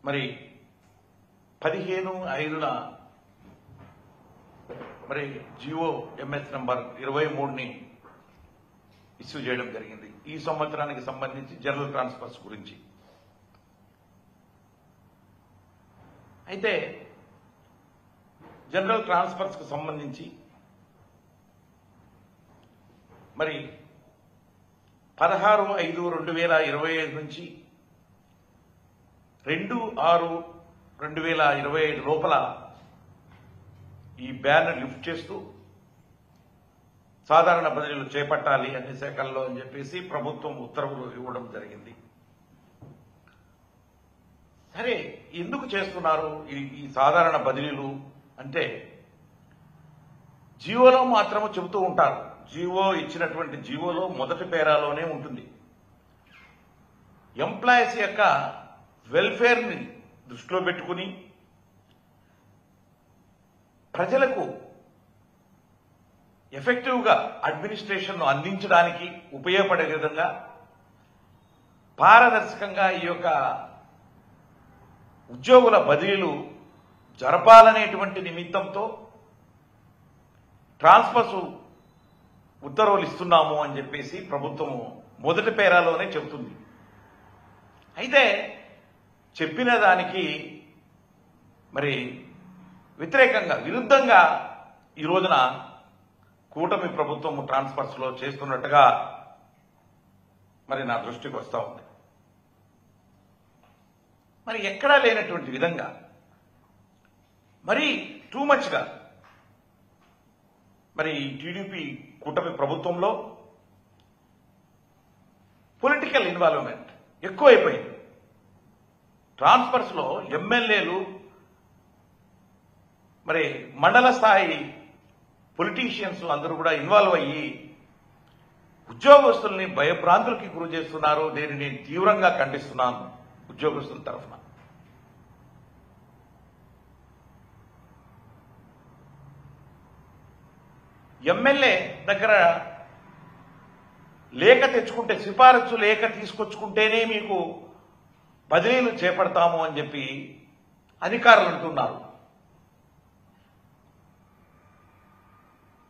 మరి 15/5న మరి GO MS number 23ని issue చేయడం జరిగింది. ఈ సంవత్సరానికి సంబంధించి జనరల్ ట్రాన్స్ఫర్స్ గురించి. అయితే జనరల్ ట్రాన్స్ఫర్స్ కు సంబంధించి మరి 16/5/2025 నుంచి 2/6/2025 లోపల ఈ బ్యాన్ లిఫ్ట్ చేస్తూ సాధారణ బదిలీలు చేపట్టాలి అన్ని శాఖల్లో అని చెప్పేసి ప్రభుత్వం ఉత్తర్వులు ఇవ్వడం జరిగింది. సరే, ఎందుకు చేస్తున్నారు ఈ సాధారణ బదిలీలు అంటే జియోలో మాత్రం చెబుతూ ఉంటారు. జియో ఇచ్చినటువంటి జియోలో మొదటి పేరాలోనే ఉంటుంది. ఎంప్లాయీస్ యొక్క వెల్ఫేర్ ని దృష్టిలో పెట్టుకుని ప్రజలకు ఎఫెక్టివ్ గా అడ్మినిస్ట్రేషన్ అందించడానికి ఉపయోగపడే విధంగా పారదర్శకంగా ఈ యొక్క ఉద్యోగుల బదిలీలు జరపాలనేటువంటి నిమిత్తంతో ట్రాన్స్ఫర్స్ ఉత్తర్వులు ఇస్తున్నాము అని చెప్పేసి ప్రభుత్వం మొదటి పేరాలోనే చెబుతుంది. అయితే చెప్పిన దానికి మరి వ్యతిరేకంగా విరుద్ధంగా ఈ రోజున కూటమి ప్రభుత్వం ట్రాన్స్ఫర్స్ లో చేస్తున్నట్టుగా మరి నా దృష్టికి వస్తూ ఉంది. మరి ఎక్కడా లేనటువంటి విధంగా మరి టూ మచ్ గా మరి టీడీపీ కూటమి ప్రభుత్వంలో పొలిటికల్ ఇన్వాల్వ్మెంట్ ఎక్కువైపోయింది. ట్రాన్స్ఫర్స్ లో ఎమ్మెల్యేలు మరి మండల స్థాయి పొలిటీషియన్స్ అందరూ కూడా ఇన్వాల్వ్ అయ్యి ఉద్యోగస్తుల్ని భయభ్రాంతులకి గురి చేస్తున్నారు. దీన్ని నేను తీవ్రంగా ఖండిస్తున్నాను ఉద్యోగస్తుల తరఫున. ఎమ్మెల్యే దగ్గర లేఖ తెచ్చుకుంటే, సిఫారసు లేఖ తీసుకొచ్చుకుంటేనే మీకు బదిలీలు చేపడతాము అని చెప్పి అధికారులు అంటున్నారు.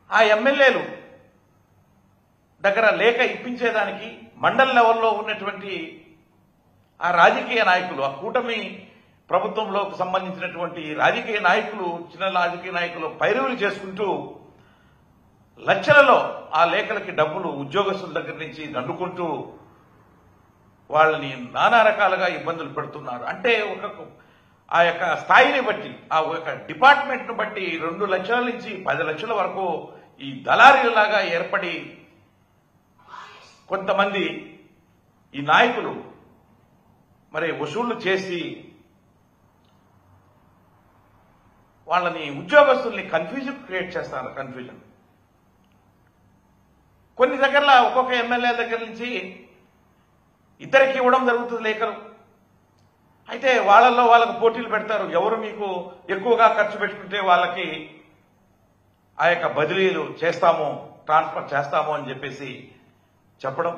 ఆ ఎమ్మెల్యేలు దగ్గర లేఖ ఇప్పించేదానికి మండల లెవెల్లో ఉన్నటువంటి ఆ రాజకీయ నాయకులు, ఆ కూటమి ప్రభుత్వంలో సంబంధించినటువంటి రాజకీయ నాయకులు, చిన్న రాజకీయ నాయకులు పైరువులు చేసుకుంటూ లక్షలలో ఆ లేఖలకి డబ్బులు ఉద్యోగస్తుల దగ్గర నుంచి దండుకుంటూ వాళ్ళని నానా రకాలుగా ఇబ్బందులు పెడుతున్నారు. అంటే ఆ యొక్క స్థాయిని బట్టి, ఆ యొక్క డిపార్ట్మెంట్ ను బట్టి 2 లక్షల నుంచి 10 లక్షల వరకు ఈ దళారీలాగా ఏర్పడి కొంతమంది ఈ నాయకులు మరి వసూళ్లు చేసి వాళ్ళని ఉద్యోగస్తుల్ని కన్ఫ్యూజన్ క్రియేట్ చేస్తారు. కన్ఫ్యూజన్ కొన్ని దగ్గరలో ఒక్కొక్క ఎమ్మెల్యే దగ్గర నుంచి ఇద్దరికి ఇవ్వడం జరుగుతుంది లేఖలు. అయితే వాళ్ళల్లో వాళ్ళకు పోటీలు పెడతారు. ఎవరు మీకు ఎక్కువగా ఖర్చు పెట్టుకుంటే వాళ్ళకి ఆ యొక్క బదిలీలు చేస్తాము, ట్రాన్స్ఫర్ చేస్తాము అని చెప్పేసి చెప్పడం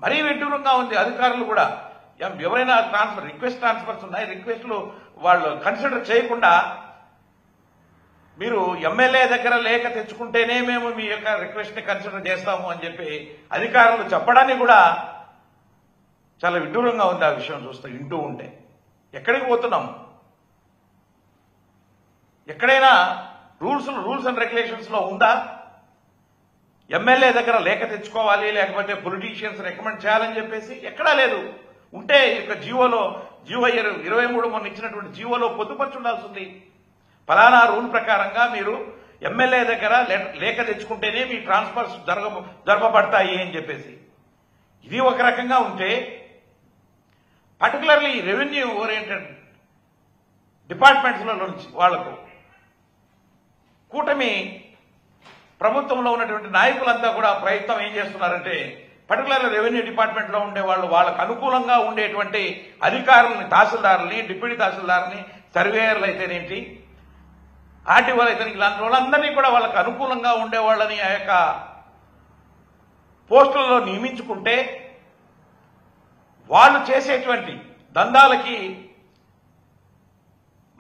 మరీ విడ్డూరంగా ఉంది. అధికారులు కూడా ఎవరైనా రిక్వెస్ట్ ట్రాన్స్ఫర్స్ ఉన్నాయి, రిక్వెస్ట్లు వాళ్ళు కన్సిడర్ చేయకుండా మీరు ఎమ్మెల్యే దగ్గర లేఖ తెచ్చుకుంటేనే మేము మీ యొక్క రిక్వెస్ట్ ని కన్సిడర్ చేస్తాము అని చెప్పి అధికారులు చెప్పడానికి కూడా చాలా విడ్డూరంగా ఉంది. ఆ విషయం చూస్తే వింటూ ఉంటే ఎక్కడికి పోతున్నాము? ఎక్కడైనా రూల్స్ అండ్ రెగ్యులేషన్స్ లో ఉందా ఎమ్మెల్యే దగ్గర లేఖ తెచ్చుకోవాలి, లేకపోతే పొలిటీషియన్స్ రికమెండ్ చేయాలని చెప్పేసి? ఎక్కడా లేదు. ఉంటే ఇక జియో 23 మొన్న ఇచ్చినటువంటి జియోలో పొందుపర్చి ఉండాల్సింది. ఫలానా రూల్ ప్రకారంగా మీరు ఎమ్మెల్యే దగ్గర లేఖ తెచ్చుకుంటేనే మీ ట్రాన్స్ఫర్స్ జరపబడతాయి అని చెప్పేసి. ఇది ఒక రకంగా ఉంటే పర్టికులర్లీ రెవెన్యూ ఓరియంటెడ్ డిపార్ట్మెంట్స్ లో నుంచి వాళ్లకు కూటమి ప్రభుత్వంలో ఉన్నటువంటి నాయకులంతా కూడా ప్రయత్నం ఏం చేస్తున్నారంటే పర్టికులర్ రెవెన్యూ డిపార్ట్మెంట్ లో ఉండే వాళ్ళు వాళ్ళకు అనుకూలంగా ఉండేటువంటి అధికారులని, తహసీల్దారులని, డిప్యూటీ తహసీల్దారుని, సర్వేయర్లు అయితేనేంటి, ఆర్టీఓలు అయితే ఇలాంటి వాళ్ళందరినీ కూడా వాళ్ళకు అనుకూలంగా ఉండేవాళ్ళని ఆ యొక్క పోస్టులలో నియమించుకుంటే వాళ్ళు చేసేటువంటి దందాలకి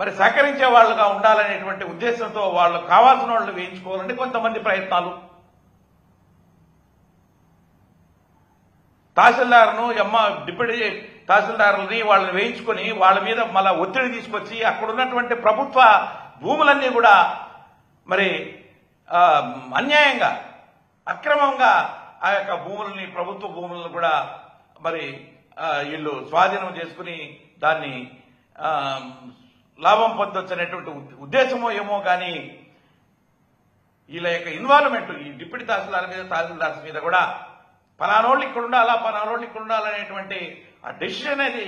మరి సహకరించే వాళ్ళుగా ఉండాలనేటువంటి ఉద్దేశంతో వాళ్ళు కావాల్సిన వాళ్ళు వేయించుకోవాలంటే కొంతమంది ప్రయత్నాలు. తహసీల్దార్ను డిప్యూటీ తహసీల్దారులని వాళ్ళని వేయించుకొని వాళ్ళ మీద మళ్ళా ఒత్తిడి తీసుకొచ్చి అక్కడ ఉన్నటువంటి ప్రభుత్వ భూములన్నీ కూడా మరి అన్యాయంగా అక్రమంగా ఆ యొక్క భూములని ప్రభుత్వ భూములను కూడా మరి వీళ్ళు స్వాధీనం చేసుకుని దాన్ని లాభం పొందొచ్చు అనేటువంటి ఉద్దేశమో ఏమో కానీ వీళ్ళ యొక్క ఇన్వాల్వ్మెంట్ ఈ డిప్యూటీ తహసీల్దార్ మీద తహసీల్దార్స్ మీద కూడా పలానోళ్ళు ఇక్కడ ఉండాలా పలానోళ్ళు ఇక్కడ ఉండాలనేటువంటి ఆ డెసిషన్ అనేది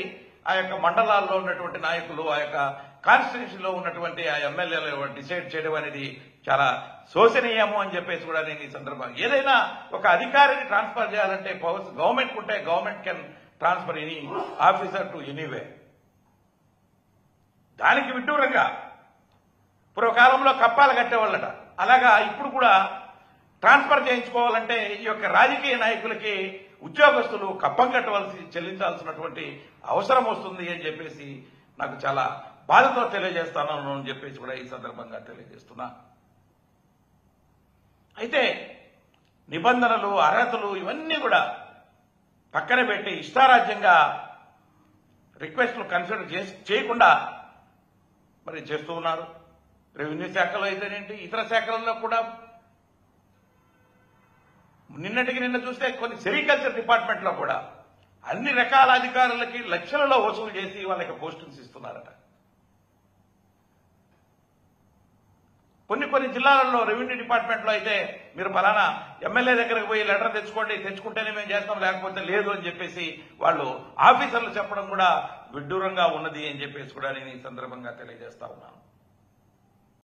ఆ యొక్క మండలాల్లో ఉన్నటువంటి నాయకులు ఆ యొక్క కాన్స్టిట్యూన్సీలో ఉన్నటువంటి ఆ ఎమ్మెల్యేలు డిసైడ్ చేయడం అనేది చాలా శోచనీయము అని చెప్పేసి కూడా నేను ఈ సందర్భంగా ఏదైనా ఒక అధికారిని ట్రాన్స్ఫర్ చేయాలంటే గవర్నమెంట్ ఉంటే government can transfer any officer to anyway. దానికి విడ్డూరంగా పూర్వకాలంలో కప్పాలు కట్టేవాళ్ళట, అలాగా ఇప్పుడు కూడా ట్రాన్స్ఫర్ చేయించుకోవాలంటే ఈ యొక్క రాజకీయ నాయకులకి ఉద్యోగస్తులు కప్పం చెల్లించాల్సినటువంటి అవసరం వస్తుంది అని చెప్పేసి నాకు చాలా బాధతో తెలియజేస్తాను అని చెప్పేసి కూడా ఈ సందర్భంగా తెలియజేస్తున్నా. అయితే నిబంధనలు అర్హతలు ఇవన్నీ కూడా పక్కన పెట్టి ఇష్టారాజ్యంగా రిక్వెస్ట్లు కన్సిడర్ చేయకుండా మరి చేస్తూ ఉన్నారు. రెవెన్యూ శాఖలో అయితేనేంటి ఇతర శాఖలలో కూడా నిన్నటికి నిన్న చూస్తే కొన్ని సెరికల్చర్ డిపార్ట్మెంట్ లో కూడా అన్ని రకాల అధికారులకి లక్షలలో వసూలు చేసి వాళ్ళకి పోస్టింగ్స్ ఇస్తున్నారట. కొన్ని జిల్లాలలో రెవెన్యూ డిపార్ట్మెంట్ లో అయితే మీరు ఫలానా ఎమ్మెల్యే దగ్గరకు పోయి లెటర్ తెచ్చుకుంటేనే మేము చేస్తాం లేకపోతే లేదు అని చెప్పేసి వాళ్ళు ఆఫీసర్లు చెప్పడం కూడా విడ్డూరంగా ఉన్నది అని చెప్పేసి కూడా నేను ఈ సందర్భంగా తెలియజేస్తా ఉన్నాను.